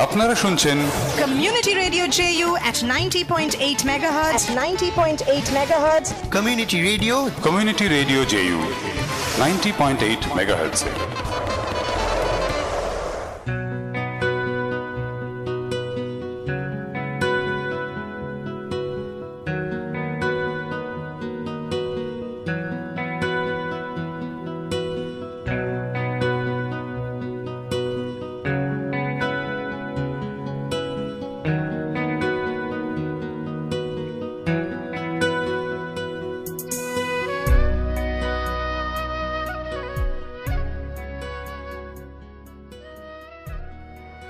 আপনারা শুনছেন community radio JU at 90.8 megahertz. At 90.8 megahertz. Community radio JU 90.8 megahertz.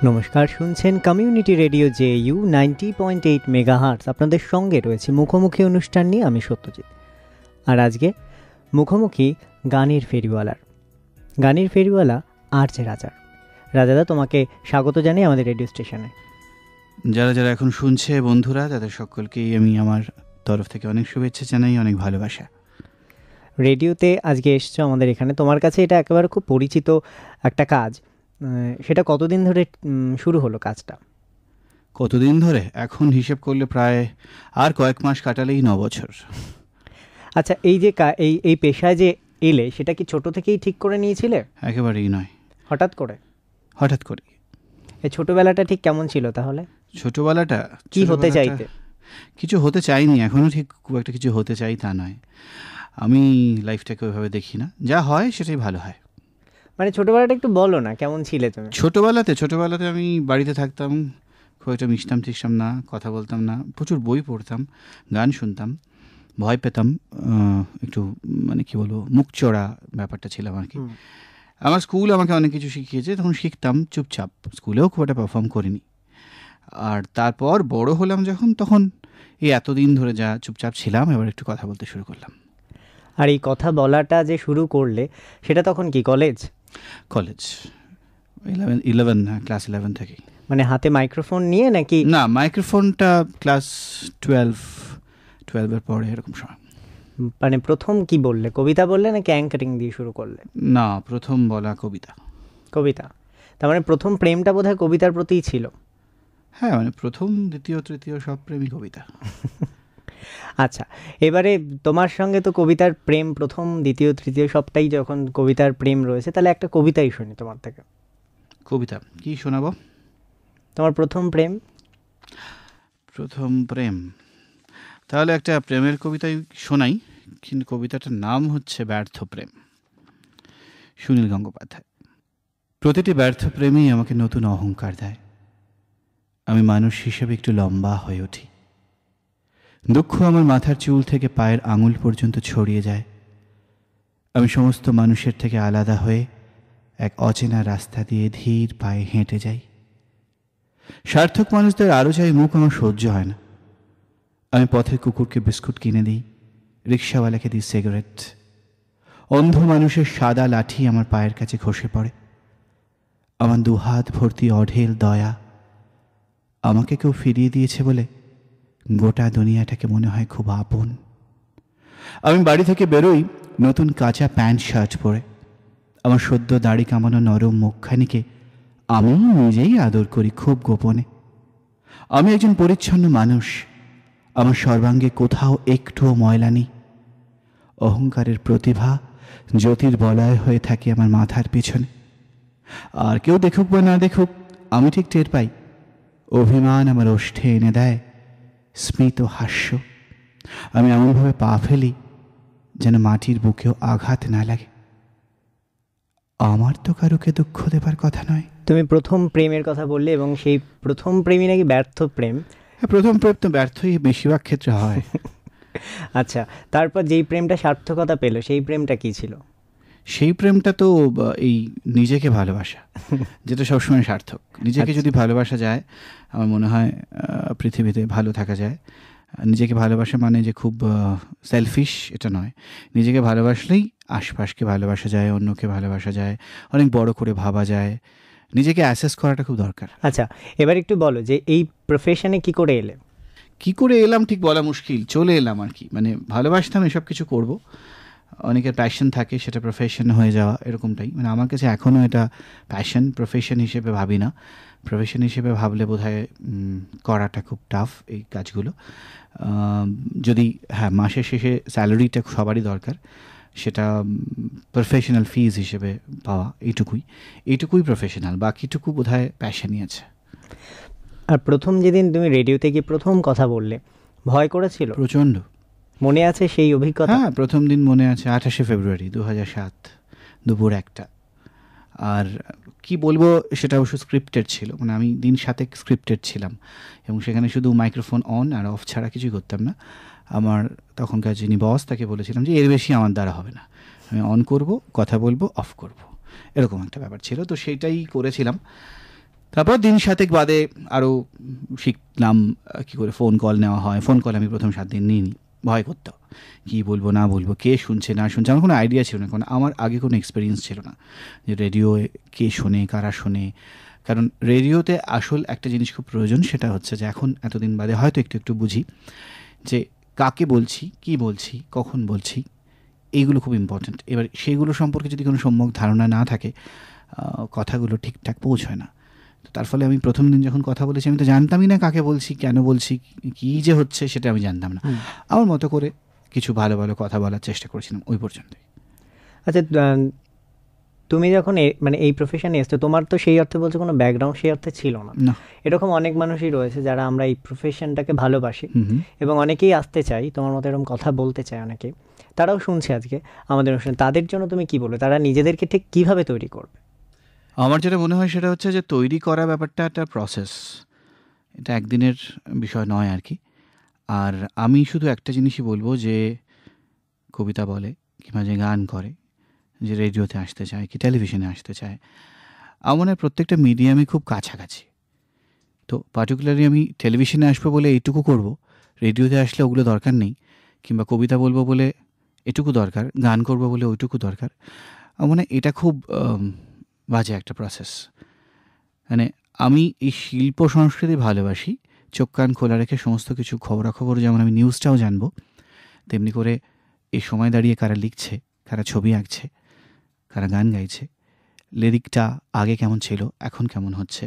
নমস্কার, শুনছেন কমিউনিটি রেডিও JU 90.8 মেগাহার্টজ। আপনাদের সঙ্গে রয়েছে মুখোমুখি অনুষ্ঠান নিয়ে আমি সত্যজিৎ। আর আজকে মুখোমুখি গানের ফেরিওয়ালা আর যে রাজাদা, তোমাকে স্বাগত জানাই আমাদের রেডিও স্টেশনে। যারা যারা এখন শুনছে বন্ধুরা, তাদের সকলকেই আমি আমার তরফ থেকে অনেক শুভেচ্ছা জানাই, অনেক ভালোবাসা। রেডিওতে আজকে এসছো আমাদের এখানে, তোমার কাছে এটা একেবারে খুব পরিচিত একটা কাজ। সেটা কতদিন ধরে শুরু হলো কাজটা? কতদিন ধরে? এখন হিসেব করলে প্রায় আর কয়েক মাস কাটালেই 9 বছর। আচ্ছা, এই যে এই পেশায় যে এলে, সেটা কি ছোট থেকেই ঠিক করে নিয়েছিলে? একেবারেই নয়, হঠাৎ করে। এই ছোটবেলাটা ঠিক কেমন ছিল তাহলে? ছোটবেলাটা কি হতে চাইতে? কিছু হতে চাইনি, এখনও ঠিক খুব একটা কিছু হতে চাই তা নয়। আমি লাইফটাকে ওইভাবে দেখি না, যা হয় সেটাই ভালো হয়। মানে ছোটবেলাটা একটু বলো না, কেমন ছিলে তুমি? ছোটবেলাতে আমি বাড়িতে থাকতাম, খুব একটা মিশতাম ঠিকতাম না, কথা বলতাম না, প্রচুর বই পড়তাম, গান শুনতাম, ভয় পেতাম, একটু মানে কি বলবো, মুখ চড়া ব্যাপারটা ছিলাম আর কি। আমার স্কুল আমাকে অনেক কিছু শিখিয়েছে, তখন শিখতাম চুপচাপ, স্কুলেও খুব একটা পারফর্ম করিনি। আর তারপর বড় হলাম যখন, তখন এই এতদিন ধরে যা চুপচাপ ছিলাম, এবার একটু কথা বলতে শুরু করলাম। আর এই কথা বলাটা যে শুরু করলে, সেটা তখন কি কলেজ 11 ক্লাস 11 থেকেই। মানে হাতে মাইক্রোফোন নিয়ে নাকি? না, মাইক্রোফোনটা ক্লাস 12 এর পরে এরকম সময়। মানে প্রথম কি বললে, কবিতা বললে নাকি অ্যাঙ্কারিং দিয়ে শুরু করলে? না, প্রথম বলা কবিতা। তার মানে প্রথম প্রেমটা বোধহয় কবিতার প্রতিই ছিল। হ্যাঁ, মানে প্রথম, দ্বিতীয়, তৃতীয় সব প্রেমই কবিতা। আচ্ছা, এবারে তোমার সঙ্গে তো কবিতার প্রেম প্রথম, দ্বিতীয়, তৃতীয় সবটাই যখন কবিতার প্রেম রয়েছে, তাহলে একটা কবিতাই শুনি তোমার থেকে। কবিতা কি শোনাবো? তোমার প্রথম প্রেম। তাহলে একটা প্রেমের কবিতাই শোনাই, কিন্তু কবিতাটার নাম হচ্ছে ব্যর্থ প্রেম, সুনীল গঙ্গোপাধ্যায়। প্রতিটি ব্যর্থ প্রেমই আমাকে নতুন অহংকার দেয়। আমি মানুষ হিসেবে একটু লম্বা হয়ে উঠি। দুঃখ আমার মাথার চুল থেকে পায়ের আঙুল পর্যন্ত ছড়িয়ে যায়। আমি সমস্ত মানুষের থেকে আলাদা হয়ে এক অচেনা রাস্তা দিয়ে ধীর পায়ে হেঁটে যাই। সার্থক মানুষদের আরও চাই মুখ আমার সহ্য হয় না। আমি পথের কুকুরকে বিস্কুট কিনে দিই, রিক্সাওয়ালাকে দিই সিগারেট। অন্ধ মানুষের সাদা লাঠি আমার পায়ের কাছে খসে পড়ে। আমার দুহাত ভর্তি অঢেল দয়া। আমাকে কেউ ফিরিয়ে দিয়েছে বলে গোটা দুনিয়াটাকে মনে হয় খুব আপন। আমি বাড়ি থেকে বেরোই নতুন কাঁচা প্যান্ট শার্ট পরে। আমার সদ্য দাড়ি কামানো নরম মুখখানিকে আমি নিজেই আদর করি খুব গোপনে। আমি একজন পরিচ্ছন্ন মানুষ, আমার সর্বাঙ্গে কোথাও একটুও ময়লা নেই। অহংকারের প্রতিভা জ্যোতির বলয় হয়ে থাকে আমার মাথার পিছনে। আর কেউ দেখুক বা না দেখুক, আমি ঠিক টের পাই। অভিমান আমার ওষ্ঠে এনে দেয় স্মিত হাস্য। আমি এমনভাবে পা ফেলি যেন মাটির বুকেও আঘাত না লাগে। আমার তো কারুকে দুঃখ দেবার কথা নয়। তুমি প্রথম প্রেমের কথা বললে, এবং সেই প্রথম প্রেমই নাকি ব্যর্থ প্রেম। প্রথম প্রেম তো ব্যর্থই বেশিরভাগ ক্ষেত্রে হয়। আচ্ছা, তারপর যেই প্রেমটা সার্থকতা পেল, সেই প্রেমটা কি ছিল? সেই প্রেমটা তো এই নিজেকে ভালোবাসা, যেটা সবসময় সার্থক। নিজেকে যদি ভালোবাসা যায়, আমার মনে হয় পৃথিবীতে ভালো থাকা যায়। নিজেকে ভালোবাসা মানে যে খুব সেলফিশ এটা নয়। নিজেকে ভালোবাসলেই আশপাশকে ভালোবাসা যায়, অন্যকে ভালোবাসা যায়, অনেক বড় করে ভাবা যায়। নিজেকে অ্যাসেস করাটা খুব দরকার। আচ্ছা, এবার একটু বলো যে এই প্রফেশনে কি করে এলে? কি করে এলাম ঠিক বলা মুশকিল, চলে এলাম আর কি। মানে ভালোবাসতাম, এসব কিছু করব, অনেকের প্যাশন থাকে, সেটা প্রফেশন হয়ে যাওয়া এরকমটাই। মানে আমার কাছে এখনও এটা প্যাশন, প্রফেশন হিসেবে ভাবি না। প্রফেশন হিসেবে ভাবলে বোধহয় করাটা খুব টাফ এই কাজগুলো। যদি হ্যাঁ মাসের শেষে স্যালারিটা সবারই দরকার, সেটা প্রফেশনাল ফিজ হিসেবে পাওয়া, এইটুকুই প্রফেশনাল, বাকিটুকু বোধহয় প্যাশনই আছে। আর প্রথম যেদিন তুমি রেডিওতে গিয়ে প্রথম কথা বললে, ভয় করেছিল? প্রচণ্ড। মনে আছে সেই অভিজ্ঞতা? হ্যাঁ, প্রথম দিন মনে আছে, 28শে ফেব্রুয়ারি 2007 দুপুর 1টা। আর কি বলবো, সেটা অবশ্য স্ক্রিপ্টেড ছিল, মানে আমি দিন 7 স্ক্রিপ্টেড ছিলাম এবং সেখানে শুধু মাইক্রোফোন অন আর অফ ছাড়া কিছুই করতাম না। আমার তখনকার যিনি বস, তাকে বলেছিলাম যে এর বেশি আমার দ্বারা হবে না, আমি অন করব, কথা বলবো, অফ করব, এরকম একটা ব্যাপার ছিল। তো সেইটাই করেছিলাম। তারপর দিন 7 বাদে আরও শিখলাম কী করে ফোন কল নেওয়া হয়। ফোন কল আমি প্রথম 7 দিন নিইনি, ভয় করতো কী বলবো না বলবো, কে শুনছে না শুনছে, আমার কোনো আইডিয়া ছিল না, কারণ আমার আগে কোনো এক্সপিরিয়েন্স ছিল না যে রেডিওয়ে কে শোনে, কারা শোনে। কারণ রেডিওতে আসল একটা জিনিস খুব প্রয়োজন, সেটা হচ্ছে যে এখন এতদিন বাদে হয়তো একটু একটু বুঝি যে কাকে বলছি, কি বলছি, কখন বলছি, এইগুলো খুব ইম্পর্ট্যান্ট। এবার সেইগুলো সম্পর্কে যদি কোনো সম্যক ধারণা না থাকে, কথাগুলো ঠিকঠাক পৌঁছয় না। তো তার ফলে আমি প্রথম দিন যখন কথা বলেছি, আমি তো জানতামই না কাকে বলছি, কেন বলছি, কী যে হচ্ছে সেটা আমি জানতাম না। আমার মতো করে কিছু ভালো ভালো কথা বলার চেষ্টা করেছিলাম ওই পর্যন্তই। আচ্ছা, তুমি যখন মানে এই প্রফেশনে এসছো, তোমার তো সেই অর্থে বলছো কোনো ব্যাকগ্রাউন্ড সেই অর্থে ছিল না। এরকম অনেক মানুষই রয়েছে যারা আমরা এই প্রফেশনটাকে ভালোবাসি এবং অনেকেই আসতে চাই, তোমার মতো এরকম কথা বলতে চায় অনেকেই, তারাও শুনছে আজকে আমাদের অনুষ্ঠানে। তাদের জন্য তুমি কি বলবে, তারা নিজেদেরকে ঠিক কীভাবে তৈরি করবে? আমার যেটা মনে হয় সেটা হচ্ছে যে তৈরি করা ব্যাপারটা একটা প্রসেস, এটা একদিনের বিষয় নয় আর কি। আর আমি শুধু একটা জিনিসই বলবো, যে কবিতা বলে কিংবা যে গান করে, যে রেডিওতে আসতে চায় কি টেলিভিশনে আসতে চায়, আমার মনে হয় প্রত্যেকটা মিডিয়ামই খুব কাছাকাছি। তো পার্টিকুলারলি আমি টেলিভিশনে আসবো বলে এইটুকু করব, রেডিওতে আসলে ওগুলো দরকার নেই, কিংবা কবিতা বলবো বলে এটুকু দরকার, গান করবো বলে ওইটুকু দরকার। আমার মনে হয় এটা খুব বাজে একটা প্রসেস। মানে আমি এই শিল্প সংস্কৃতি ভালোবাসি, চোখ কান খোলা রেখে সমস্ত কিছু খবরাখবর, যেমন আমি নিউজটাও জানবো, তেমনি করে এই সময় দাঁড়িয়ে কারা লিখছে, কারা ছবি আঁকছে, কারা গান গাইছে, লিরিকটা আগে কেমন ছিল, এখন কেমন হচ্ছে,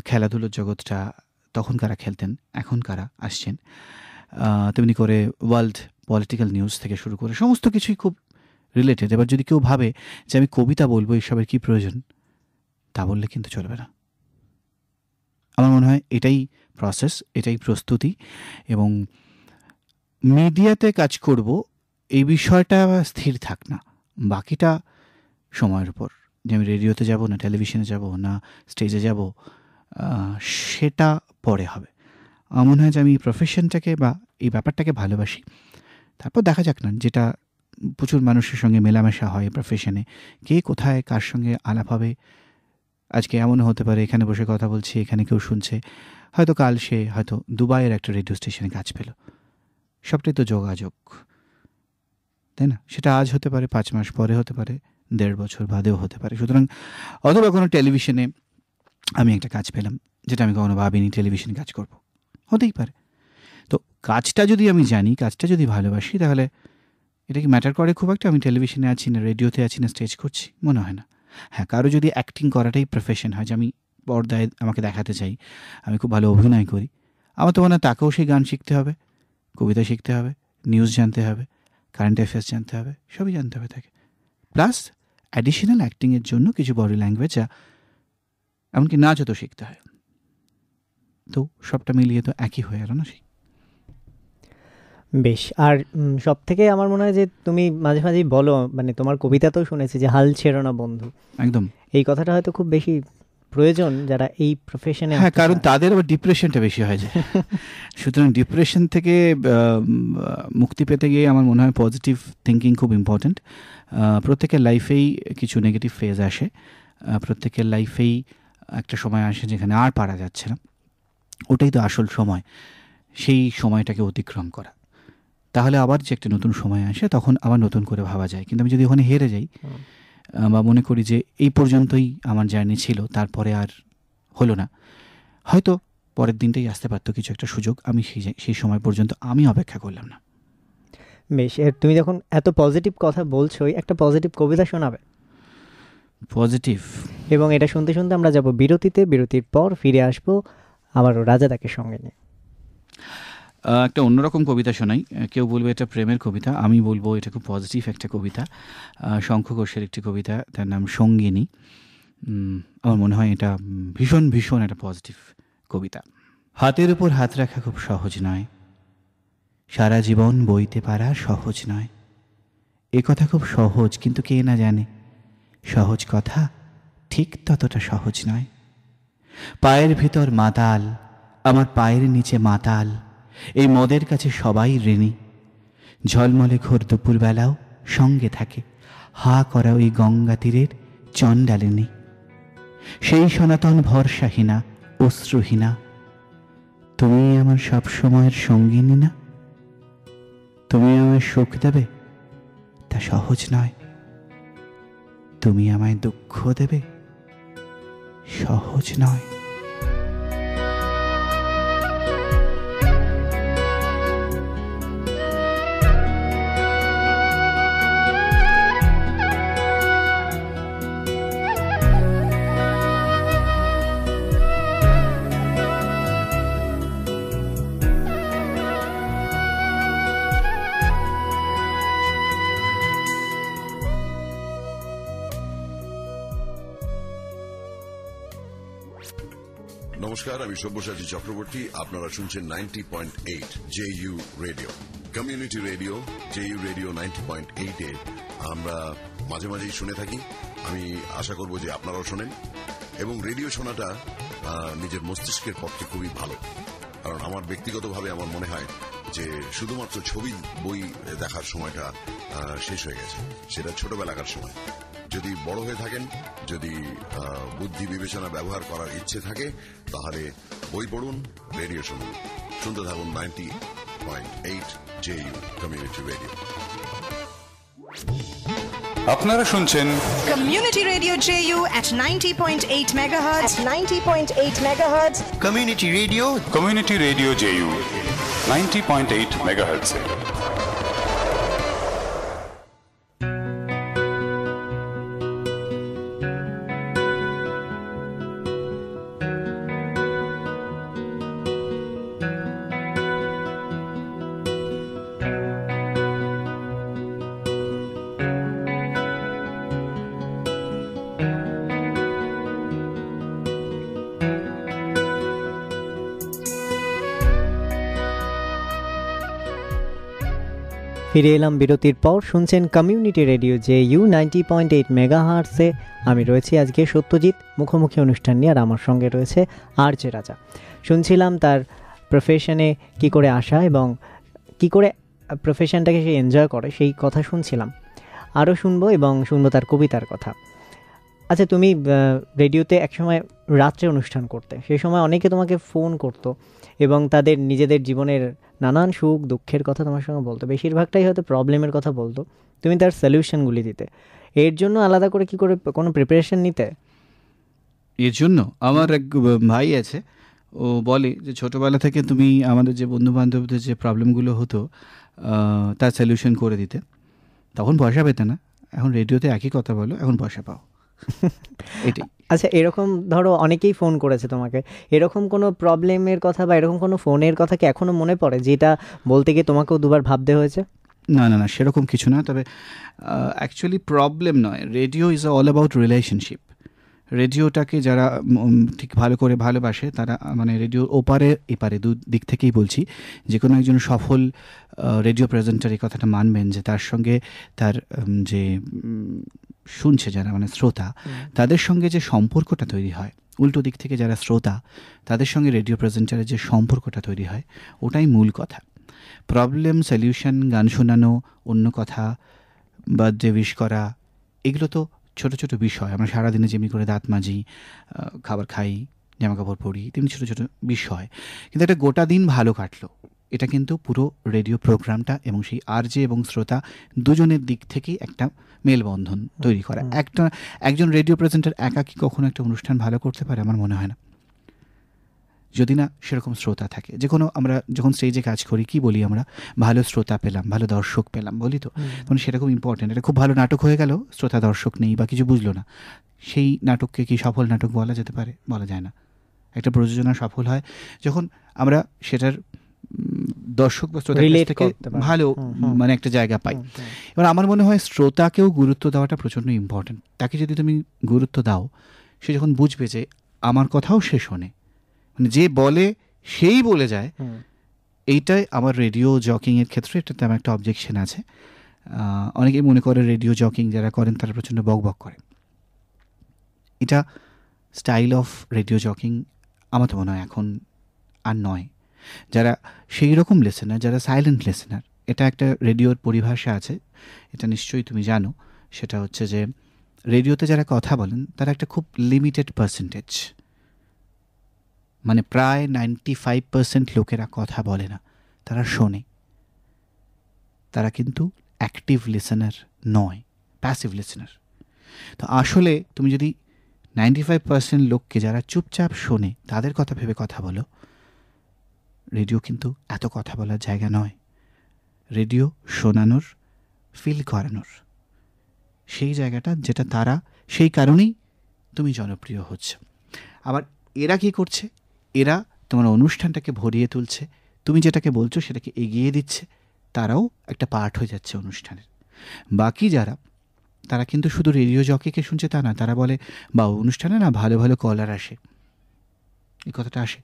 খেলাধুলোর জগৎটা তখন কারা খেলতেন, এখন কারা আসছেন, তেমনি করে ওয়ার্ল্ড পলিটিক্যাল নিউজ থেকে শুরু করে সমস্ত কিছুই খুব রিলেটেড। এবার যদি কেউ ভাবে যে আমি কবিতা বলবো, এসবের কী প্রয়োজন, তা বললে কিন্তু চলবে না। আমার মনে হয় এটাই প্রসেস, এটাই প্রস্তুতি। এবং মিডিয়াতে কাজ করব এই বিষয়টা স্থির থাক না, বাকিটা সময়ের উপর, যে আমি রেডিওতে যাব না টেলিভিশনে যাব না স্টেজে যাব, সেটা পরে হবে। আমার মনে হয় যে আমি এই প্রফেশনটাকে বা এই ব্যাপারটাকে ভালোবাসি, তারপর দেখা যাক না, যেটা প্রচুর মানুষের সঙ্গে মেলামেশা হয় প্রফেশনে, কে কোথায় কার সঙ্গে আলাপ হবে। আজকে এমন হতে পারে এখানে বসে কথা বলছি, এখানে কেউ শুনছে, হয়তো কাল সে হয়তো দুবাইয়ের একটা রেডিও স্টেশনে কাজ পেল। সবটাই তো যোগাযোগ, তাই না? সেটা আজ হতে পারে, 5 মাস পরে হতে পারে, 1.5 বছর বাদেও হতে পারে। সুতরাং অথবা কোনো টেলিভিশনে আমি একটা কাজ পেলাম, যেটা আমি কখনো ভাবিনি টেলিভিশনে কাজ করব, হতেই পারে। তো কাজটা যদি আমি জানি, কাজটা যদি ভালোবাসি, তাহলে এটা কি ম্যাটার করে খুব একটা আমি টেলিভিশনে আছি না রেডিওতে আছি না স্টেজ করছি? মনে হয় না। হ্যাঁ, কারো যদি অ্যাক্টিং করাটাই প্রফেশন হয়, যে আমি পর্দায় আমাকে দেখাতে চাই আমি খুব ভালো অভিনয় করি, আমার তো মনে হয় তাকেও সেই গান শিখতে হবে, কবিতা শিখতে হবে, নিউজ জানতে হবে, কারেন্ট অ্যাফেয়ার্স জানতে হবে, সবই জানতে হবে তাকে। প্লাস অ্যাডিশনাল অ্যাক্টিংয়ের জন্য কিছু বডি ল্যাঙ্গুয়েজ, যা এমনকি নাচও তো শিখতে হয়। তো সবটা মিলিয়ে তো একই হয়ে গেল না? সেই বেশ। আর সব থেকে আমার মনে হয় যে তুমি মাঝে মাঝেই বলো, মানে তোমার কবিতাতেও শুনেছি যে হাল ছেড়ো না বন্ধু। একদম, এই কথাটা হয়তো খুব বেশি প্রয়োজন যারা এই প্রফেশনে। হ্যাঁ, কারণ তাদের আবার ডিপ্রেশনটা বেশি হয়ে যায়। সুতরাং ডিপ্রেশন থেকে মুক্তি পেতে গিয়ে আমার মনে হয় পজিটিভ থিঙ্কিং খুব ইম্পর্ট্যান্ট। প্রত্যেকের লাইফেই কিছু নেগেটিভ ফেজ আসে, প্রত্যেকের লাইফেই একটা সময় আসে যেখানে আর পারা যাচ্ছে না, ওটাই তো আসল সময়। সেই সময়টাকে অতিক্রম করা, তাহলে আবার যে একটা নতুন সময় আসে তখন আবার নতুন করে ভাবা যায়। কিন্তু আমি যদি ওখানে হেরে যাই বা মনে করি যে এই পর্যন্তই আমার জার্নি ছিল, তারপরে আর হলো না, হয়তো পরের দিনটাই আসতে পারতো কিছু একটা সুযোগ, আমি সেই সময় পর্যন্ত আমি অপেক্ষা করলাম না। বেশ, তুমি যখন এত পজিটিভ কথা বলছোই, একটা পজিটিভ কবিতা শোনাবে? পজিটিভ? এবং এটা শুনতে শুনতে আমরা যাব বিরতিতে, বিরতির পর ফিরে আসবো আবারও রাজাদাকে সঙ্গে নিয়ে। একটা অন্যরকম কবিতা শোনাই। কেউ বলবে এটা প্রেমের কবিতা, আমি বলবো এটা খুব পজিটিভ একটা কবিতা। শঙ্খ ঘোষের একটি কবিতা, তার নাম সঙ্গিনী। আমার মনে হয় এটা ভীষণ ভীষণ একটা পজিটিভ কবিতা। হাতের উপর হাত রাখা খুব সহজ নয়, সারা জীবন বইতে পারা সহজ নয়। এ কথা খুব সহজ, কিন্তু কে না জানে সহজ কথা ঠিক ততটা সহজ নয়। পায়ের ভিতর মাতাল, আমার পায়ের নিচে মাতাল, এই মদের কাছে সবাই ঋণী। ঝলমলে ঘোর দুপুরবেলাও সঙ্গে থাকে হা করা ওই গঙ্গা তীরের চণ্ডালিনী। সেই সনাতন ভরসাহীনা অশ্রুহীনা, তুমি আমার সব সময়ের সঙ্গিনী না? তুমি আমায় সুখ দেবে তা সহজ নয়, তুমি আমায় দুঃখ দেবে সহজ নয়। নমস্কার, আমি সব্যসাচী চক্রবর্তী। আপনারা শুনছেন 90.8 JU radio, community radio. JU radio 90.8-এ আমরা মাঝে মাঝেই শুনে থাকি। আমি আশা করব যে আপনারাও শোনেন। এবং রেডিও শোনাটা নিজের মস্তিষ্কের পক্ষে খুবই ভালো, কারণ আমার ব্যক্তিগতভাবে আমার মনে হয় যে শুধুমাত্র ছবি বই দেখার সময়টা শেষ হয়ে গেছে। সেটা ছোটবেলাকার সময়। যদি বড় হয়ে থাকেন, যদি বুদ্ধি বিবেচনা ব্যবহার করার ইচ্ছে থাকে, তাহলে বই পড়ুন, রেডিও শুনুন। শুনতে থাকুন 90.8 JU কমিউনিটি রেডিও। আপনারা শুনছেন Community Radio JU at 90.8 megahertz. 90.8 megahertz. Community radio JU 90.8 megahertz. ফিরে এলাম বিরতির পর। শুনছেন কমিউনিটি রেডিও JU 90.8 মেগাহার্টসে। আমি রয়েছি আজকে সত্যজিৎ মুখোমুখি অনুষ্ঠান নিয়ে, আর আমার সঙ্গে রয়েছে RJ রাজা। শুনছিলাম তার প্রফেশনে কি করে আসা এবং কি করে প্রফেশনটাকে সে এনজয় করে, সেই কথা শুনছিলাম। আরও শুনবো এবং শুনবো তার কবিতার কথা। আচ্ছা, তুমি রেডিওতে একসময় রাত্রে অনুষ্ঠান করতে, সেই সময় অনেকে তোমাকে ফোন করতো এবং তাদের নিজেদের জীবনের নানান সুখ দুঃখের কথা তোমার সঙ্গে বলতো। বেশিরভাগটাই হয়তো প্রবলেমের কথা বলতো, তুমি তার সলিউশনগুলি দিতে। এর জন্য আলাদা করে কি করে কোনো প্রিপারেশন নিতে? এর জন্য আমার এক ভাই আছে, ও বলে যে ছোটোবেলা থেকে তুমি আমাদের যে বন্ধুবান্ধবদের যে প্রবলেমগুলো হতো তার সলিউশন করে দিতে। তখন পয়সা পেতে না, এখন রেডিওতে একই কথা বলো, এখন পয়সা পাও। এটাই। আচ্ছা, এরকম ধরো অনেকেই ফোন করেছে তোমাকে, এরকম কোনো প্রবলেমের কথা বা এরকম কোনো ফোনের কথা কি এখনও মনে পড়ে যেটা বলতে গিয়ে তোমাকেও দুবার ভাবতে হয়েছে? না না না, সেরকম কিছু না। তবে অ্যাকচুয়ালি প্রবলেম নয়, radio is all about relationship. রেডিওটাকে যারা ঠিক ভালো করে ভালোবাসে তারা, মানে রেডিওর ওপারে এপারে দু দিক থেকেই বলছি, যে কোনো একজন সফল রেডিও প্রেজেন্টার এই কথাটা মানবেন যে তার সঙ্গে তার যে শুনছে যারা, মানে শ্রোতা, তাদের সঙ্গে যে সম্পর্কটা তৈরি হয়, উল্টো দিক থেকে যারা শ্রোতা তাদের সঙ্গে রেডিও প্রেজেন্টারের যে সম্পর্কটা তৈরি হয়, ওটাই মূল কথা। প্রবলেম সলিউশন, গান শোনানো, অন্য কথা, বার্থডে উইশ করা, এগুলো তো ছোটো ছোটো বিষয়। আমরা সারাদিনে যেমনি করে দাঁত মাজি, খাবার খাই, জামাকাপড় পরি, তেমনি ছোটো ছোটো বিষয়। কিন্তু একটা গোটা দিন ভালো কাটলো, এটা কিন্তু পুরো রেডিও প্রোগ্রামটা এবং সেই RJ এবং শ্রোতা দুজনের দিক থেকেই একটা মেলবন্ধন তৈরি করা। একজন রেডিও প্রেজেন্টার একা কি কখনো একটা অনুষ্ঠান ভালো করতে পারে? আমার মনে হয় না। যদি না সেরকম শ্রোতা থাকে। যে কোনো আমরা যখন স্টেজে কাজ করি কি বলি আমরা, ভালো শ্রোতা পেলাম, ভালো দর্শক পেলাম বলি তো, তখন সেটা খুব ইম্পর্টেন্ট। এটা খুব ভালো নাটক হয়ে গেল, শ্রোতা দর্শক নেই বা কিছু বুঝলো না, সেই নাটককে কি সফল নাটক বলা যেতে পারে? বলা যায় না। একটা প্রযোজনা সফল হয় যখন আমরা সেটার দর্শক বা শ্রোতার কাছ থেকে ভালো মানে একটা জায়গা পাই। এবার আমার মনে হয় শ্রোতাকেও গুরুত্ব দেওয়াটা প্রচণ্ড ইম্পর্টেন্ট। তাকে যদি তুমি গুরুত্ব দাও, সে যখন বুঝবে যে আমার কথাও সে শোনে, মানে যে বলে সেই বলে যায়, এইটাই আমার রেডিও জকিংয়ের ক্ষেত্রে এটা তেমন একটা অবজেকশন আছে। অনেকেই মনে করে রেডিও জকিং যারা করেন তারা প্রচণ্ড বকবক করে। এটা স্টাইল অফ রেডিও জকিং আমার তো মনে হয় এখন আর নয়। যারা সেই রকম লিসেনার, যারা সাইলেন্ট লিসেনার, এটা একটা রেডিওর পরিভাষা আছে, এটা নিশ্চয়ই তুমি জানো। সেটা হচ্ছে যে রেডিওতে যারা কথা বলেন তারা একটা খুব লিমিটেড পার্সেন্টেজ, মানে প্রায় 95% লোকেরা কথা বলে না, তারা শোনে। তারা কিন্তু অ্যাক্টিভ লিসেনার নয়, প্যাসিভ লিসেনার। তো আসলে তুমি যদি 95% লোককে যারা চুপচাপ শোনে তাদের কথা ভেবে কথা বলো, রেডিও কিন্তু এত কথা বলার জায়গা নয়। রেডিও শোনানোর, ফিল করানোর সেই জায়গাটা, যেটা তারা, সেই কারণেই তুমি জনপ্রিয় হচ্ছ। আবার এরা কি করছে? এরা তোমার অনুষ্ঠানটাকে ভরিয়ে তুলছে, তুমি যেটাকে বলছো সেটাকে এগিয়ে দিচ্ছে, তারাও একটা পার্ট হয়ে যাচ্ছে অনুষ্ঠানের। বাকি যারা, তারা কিন্তু শুধু রেডিও জকিকে শুনছে তা না, তারা বলে বা অনুষ্ঠানে না ভালো ভালো কলার আসে। এই কথাটা আসে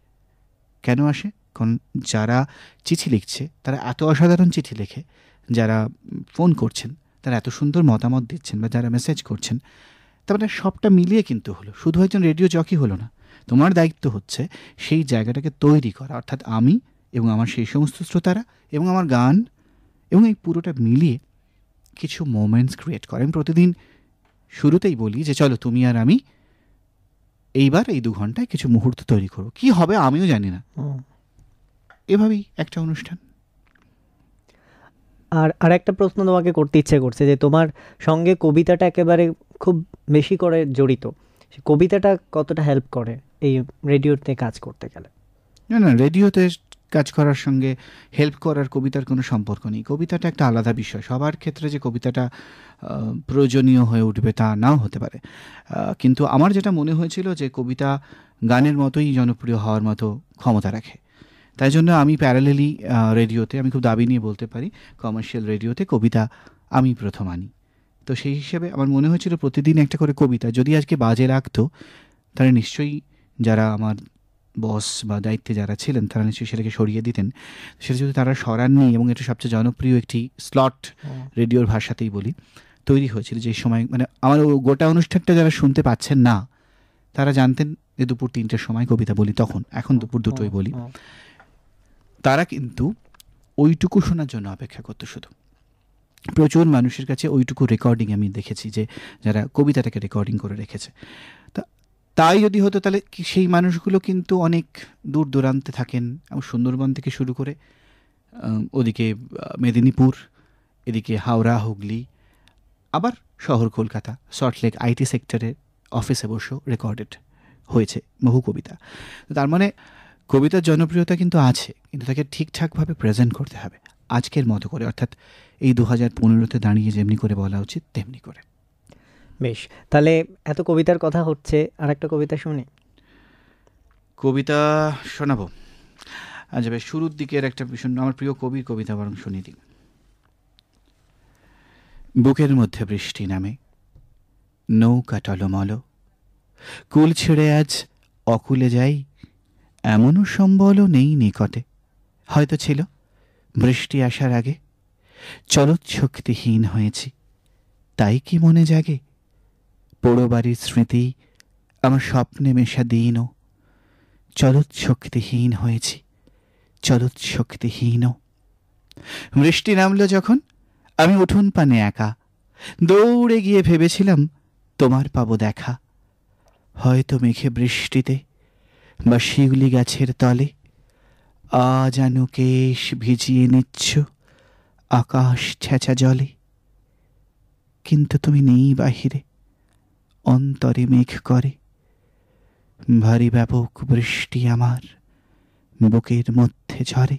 কেন আসে? কারণ যারা চিঠি লিখছে তারা এত অসাধারণ চিঠি লেখে, যারা ফোন করছেন তারা এত সুন্দর মতামত দিচ্ছেন, বা যারা মেসেজ করছেন, তার মানে সবটা মিলিয়ে কিন্তু হলো। শুধু একজন রেডিও জকি হলো না। তোমার দায়িত্ব হচ্ছে সেই জায়গাটাকে তৈরি করা, অর্থাৎ আমি এবং আমার সেই সমস্ত শ্রোতারা এবং আমার গান এবং এই পুরোটা মিলিয়ে কিছু মোমেন্টস ক্রিয়েট করা। আমি প্রতিদিন শুরুতেই বলি যে চলো তুমি আর আমি এইবার এই 2 ঘন্টায় কিছু মুহূর্ত তৈরি করো, কি হবে আমিও জানি না, এভাবেই একটা অনুষ্ঠান। আর একটা প্রশ্ন তোমাকে করতে ইচ্ছে করছে, যে তোমার সঙ্গে কবিতাটা একেবারে খুব বেশি করে জড়িত, কবিতাটা কতটা হেল্প করে এই রেডিওতে কাজ করতে গেলে? না, রেডিওতে কাজ করার সঙ্গে হেল্প করার কবিতার কোনো সম্পর্ক নেই। কবিতাটা একটা আলাদা বিষয়। সবার ক্ষেত্রে যে কবিতাটা প্রয়োজনীয় হয়ে উঠবে তা নাও হতে পারে, কিন্তু আমার যেটা মনে হয়েছিল যে কবিতা গানের মতোই জনপ্রিয় হওয়ার মতো ক্ষমতা রাখে। তাই জন্য আমি প্যারালেলি রেডিওতে, আমি খুব দাবি নিয়ে বলতে পারি, কমার্শিয়াল রেডিওতে কবিতা আমি প্রথম আনি। তো সেই হিসেবে আমার মনে হয়েছিল প্রতিদিন একটা করে কবিতা যদি আজকে বাজে লাগতো, তাহলে নিশ্চয়ই যারা আমার বস বা দায়িত্বে যারা ছিলেন তারা নিশ্চয়ই সেটাকে সরিয়ে দিতেন। সেটা যদি তারা সরাননি, এবং এটা সবচেয়ে জনপ্রিয় একটি স্লট, রেডিওর ভাষাতেই বলি, তৈরি হয়েছিল যে সময়, মানে আমার গোটা অনুষ্ঠানটা যারা শুনতে পাচ্ছেন না তারা জানতেন যে দুপুর 3টের সময় কবিতা বলি, তখন, এখন দুপুর 2টোয় বলি, তারা কিন্তু ওইটুকু শোনার জন্য অপেক্ষা করতো। শুধু প্রচুর মানুষের কাছে ওইটুকু রেকর্ডিং আমি দেখেছি, যে যারা কবিতাটাকে রেকর্ডিং করে রেখেছে। তাই যদি হতো তাহলে সেই মানুষগুলো কিন্তু অনেক দূর দূরান্তে থাকেন, সুন্দরবন থেকে শুরু করে ওদিকে মেদিনীপুর, এদিকে হাওড়া, হুগলি, আবার শহর কলকাতা, সল্টলেক আইটি সেক্টরের অফিসে বসেও রেকর্ডেড হয়েছে বহু কবিতা। তার মানে কবিতার জনপ্রিয়তা কিন্তু আছে, কিন্তু তাকে ঠিকঠাকভাবে প্রেজেন্ট করতে হবে আজকের মতো করে, অর্থাৎ এই 2015-তে দাঁড়িয়ে যেমনি করে বলা উচিত তেমনি করে। বেশ, তাহলে এত কবিতার কথা হচ্ছে, আর একটা কবিতা শুনি। কবিতা শোনাবো? আচ্ছা বেশ, শুরুর দিকের একটা ভীষণ আমার প্রিয় কবির কবিতা বরং শুনিয়ে দিই। বুকের মধ্যে বৃষ্টি নামে, নৌকা টলমল, কুল ছেড়ে আজ অকুলে যাই, এমনও সম্বলও নেই নিকটে, হয়তো ছিল বৃষ্টি আসার আগে, চলত শক্তিহীন হয়েছি, তাই কি মনে জাগে পোড়ো বাড়ির স্মৃতি আমার স্বপ্নে মেশা দিনও, চলত শক্তিহীন হয়েছি, চলত শক্তিহীন। বৃষ্টি নামলো যখন আমি উঠোন পানে একা, দৌড়ে গিয়ে ভেবেছিলাম তোমার পাবো দেখা, হয়তো মেঘে বৃষ্টিতে বা শিউলি গাছের তলে আজানু কেশ ভিজিয়ে নিচ্ছ আকাশ ছেঁচা জলে, কিন্তু তুমি নেই বাহিরে, অন্তরে মেঘ করে, ভারী ব্যাপক বৃষ্টি আমার বুকের মধ্যে ঝরে,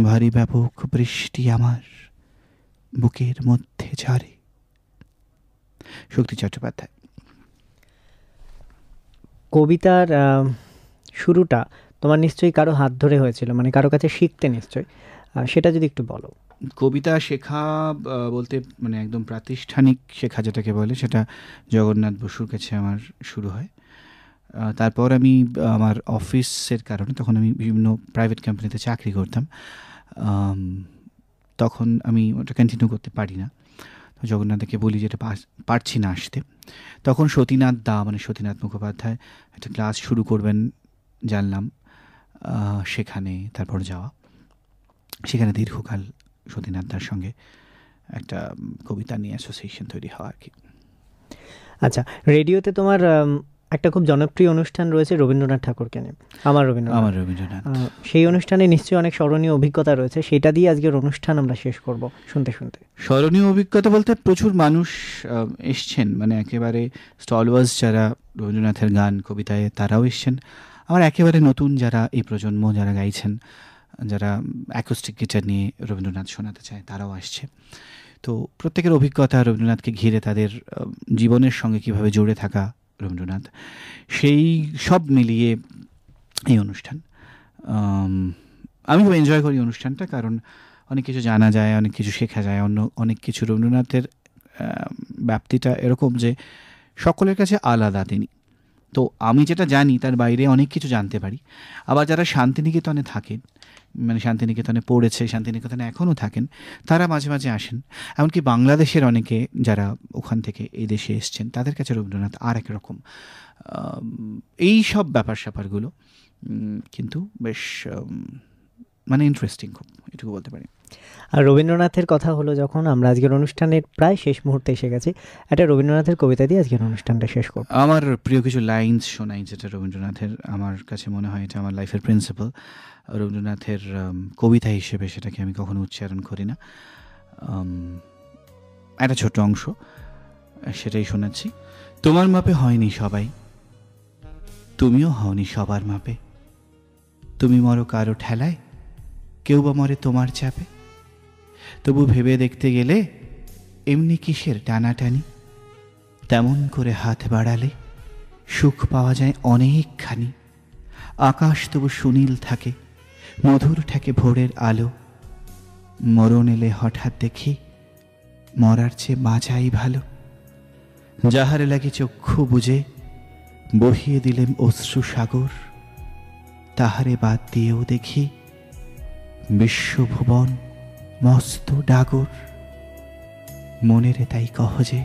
ভারী ব্যাপক বৃষ্টি আমার বুকের মধ্যে ঝরে। শক্তি চট্টোপাধ্যায়। কবিতার শুরুটা তোমার নিশ্চয়ই কারো হাত ধরে হয়েছিল, মানে কারো কাছে শিখতে নিশ্চয়ই, সেটা যদি একটু বলো। কবিতা শেখা বলতে মানে একদম প্রাতিষ্ঠানিক শেখা যেটাকে বলে, সেটা জগন্নাথ বসুর কাছে আমার শুরু হয়। তারপর আমি আমার অফিসের কারণে, তখন আমি বিভিন্ন প্রাইভেট কোম্পানিতে চাকরি করতাম, তখন আমি ওটা কন্টিনিউ করতে পারি না। তো জগন্নাথকে বলি যেটা পারছি না আসতে। তখন সতীনাথ দা, মানে সতীনাথ মুখোপাধ্যায় একটা ক্লাস শুরু করবেন জানলাম, সেখানে তারপর যাওয়া, সেখানে দীর্ঘকাল সতীনাথ দার সঙ্গে একটা কবিতা নিয়ে অ্যাসোসিয়েশন তৈরি হওয়া আর কি। আচ্ছা, রেডিওতে তোমার একটা খুব জনপ্রিয় অনুষ্ঠান রয়েছে রবীন্দ্রনাথ ঠাকুরকে নিয়ে, আমার রবীন্দ্রনাথ। সেই অনুষ্ঠানে নিশ্চয়ই অনেক স্মরণীয় অভিজ্ঞতা রয়েছে, সেটা দিয়ে আজকের অনুষ্ঠান আমরা শেষ করব শুনতে শুনতে। স্মরণীয় অভিজ্ঞতা বলতে প্রচুর মানুষ এসছেন, মানে একেবারে স্টলওয়ার্স যারা রবীন্দ্রনাথের গান কবিতায়, তারাও এসছেন। আমার একেবারে নতুন যারা এই প্রজন্ম, যারা গাইছেন, যারা অ্যাকোস্টিক গিটার নিয়ে রবীন্দ্রনাথ শোনাতে চায়, তারাও আসছে। তো প্রত্যেকের অভিজ্ঞতা, রবীন্দ্রনাথকে ঘিরে তাদের জীবনের সঙ্গে কীভাবে জড়ে থাকা রবীন্দ্রনাথ, সেই সব মিলিয়ে এই অনুষ্ঠান। আমি খুব এনজয় করি অনুষ্ঠানটা, কারণ অনেক কিছু জানা যায়, অনেক কিছু শেখা যায়, অনেক কিছু। রবীন্দ্রনাথের ব্যাপ্তিটা এরকম যে সকলের কাছে আলাদা তিনি। তো আমি যেটা জানি তার বাইরে অনেক কিছু জানতে পারি। আবার যারা শান্তিনিকেতনে থাকেন, মানে শান্তিনিকেতনে পড়েছে, শান্তিনিকেতনে এখনও থাকেন, তারা মাঝে মাঝে আসেন। এমনকি বাংলাদেশের অনেকে যারা ওখান থেকে এই দেশে এসছেন, তাদের কাছে রবীন্দ্রনাথ আর এক রকম। এই সব ব্যাপার স্যাপারগুলো কিন্তু বেশ মানে ইন্টারেস্টিং, খুব, এটুকু বলতে পারি। আর রবীন্দ্রনাথের কথা হলো যখন, আমরা আজকের অনুষ্ঠানের প্রায় শেষ মুহূর্তে এসে গেছি, একটা রবীন্দ্রনাথের কবিতা দিয়ে আজকের অনুষ্ঠানটা শেষ করব। আমার প্রিয় কিছু লাইন্স শোনাই, যেটা রবীন্দ্রনাথের, আমার কাছে মনে হয় এটা আমার লাইফের প্রিন্সিপাল। রবীন্দ্রনাথের কবিতা হিসেবে সেটাকে আমি কখনো উচ্চারণ করি না। একটা ছোট অংশ সেটাই শোনাচ্ছি। তোমার মাপে হয়নি সবাই, তুমিও হওনি সবার মাপে। তুমি মরো কারো ঠেলায়, কেউ বা মরে তোমার চাপে। তবু ভেবে দেখতে গেলে এমনি কিসের টানাটানি। তেমন করে হাত বাড়ালে সুখ পাওয়া যায় অনেকখানি। আকাশ তবু সুনীল থাকে, মধুর ঠেকে ভোরের আলো। মরণ এলে হঠাৎ দেখি মরার চেয়ে বাঁচাই ভালো। যাহারে লাগে চক্ষু বুঝে বহিয়ে দিলেম অশ্রু সাগর। তাহারে বাদ দিয়েও দেখি বিশ্বভুবন মস্ত ডাগর। মনেরে তাই কহ যে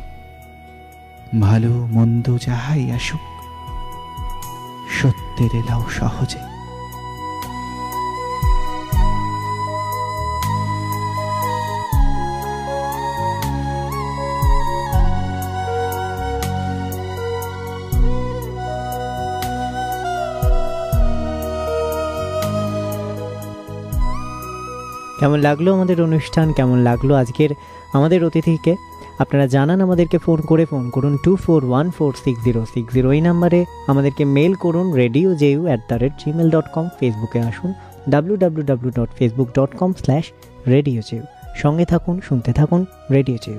ভালো মন্দ যাহাই আসুক, সত্যের এলাও সহজে। কেমন লাগলো আমাদের অনুষ্ঠান, কেমন লাগলো আজকের আমাদের অতিথিকে? আপনারা জানান আমাদেরকে ফোন করুন 24146060 এই নাম্বারে। আমাদেরকে মেল করুন radioju@gmail.com। ফেসবুকে আসুন www.facebook.com/radioju। সঙ্গে থাকুন, শুনতে থাকুন রেডিও জেউ।